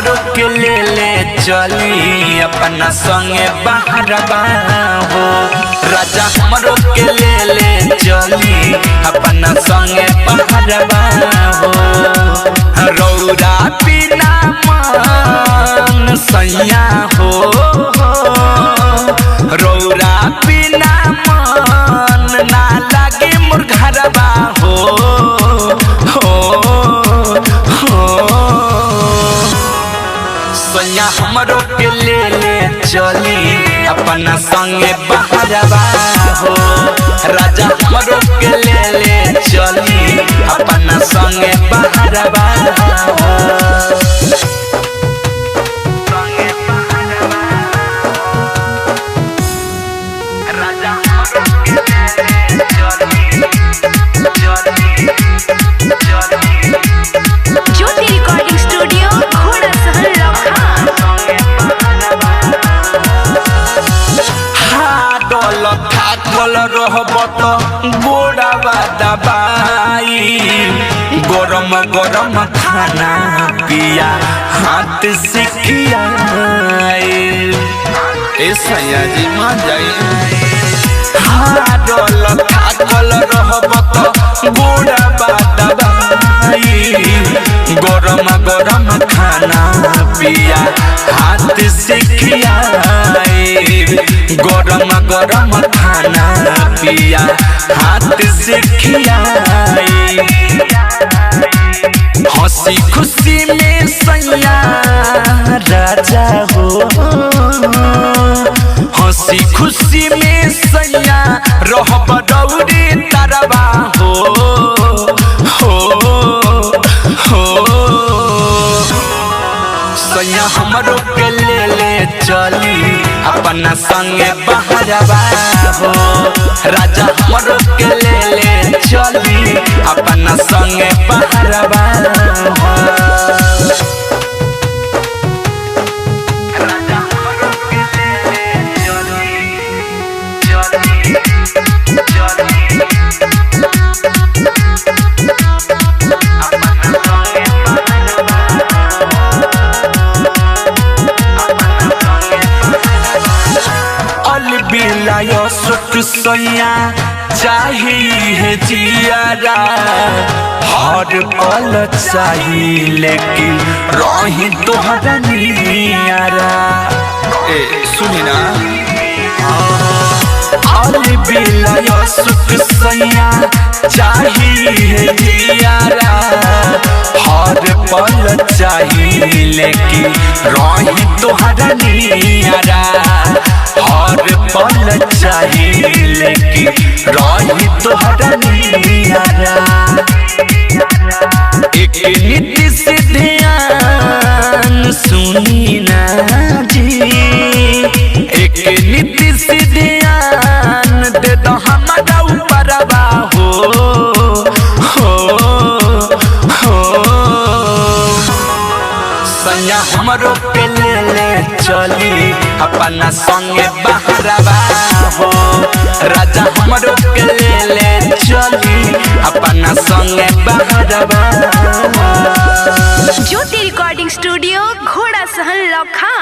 हमरो के ले चली अपना संगे बहरबा हो। राजा हमरो के ले चली अपना संगे बहरबा हो। रौरा बिना मन सैया हो, रौरा बिना मन ना लागे मोर घरबा हो। सैया हमरो के ले चली अपना संगे बहरबा हो। राजा हमरो के ले चली अपना संगे बहरबा हो। ज्योति रिकॉर्डिंग स्टूडियो घोड़ा सहल थाकल रहब तो गोड़ावा दबाई। गरम गरम खाना पिया हाथ से खियाए। ए सैया जी मान जाई। थाकल रहब तो गोड़ावा दबाई। गरम गरम खाना पिया हाथ से खियाए। गरम गरम खाना पिया हाथ से खियाए। हंसी खुशी में सैया राजा हो, हंसी खुशी में सैया रहब रौरे तरबा हो। सैया हमरो के ले चली अपना संगे बहरबा हो। राजा हमरो के ले चली अपना संगे बहरबा हो। राजा हमरो के ले चली बिलायो सुख सैया चाहिए जियारा। हर पल चाहिए लेकिन रही तोहरा नियारा। ए सुनी ना, बिलायो सुख सैया चाहिए जियारा। हर पल चाहिए लेकिन रही तोहरा नियारा। हर पल चाहिए लेकिन रही तोहरा नियारा। एक नीति से ध्यान सुनी ना जी। एक नीति से ध्यान दे दो हमारा ऊपरवा सैया हमरो के ले चली अपना संगे बहरबा हो। राजा हमरो के ले चली अपना संगे बहरबा हो। ज्योति रिकॉर्डिंग स्टूडियो घोड़ा सहल लखा।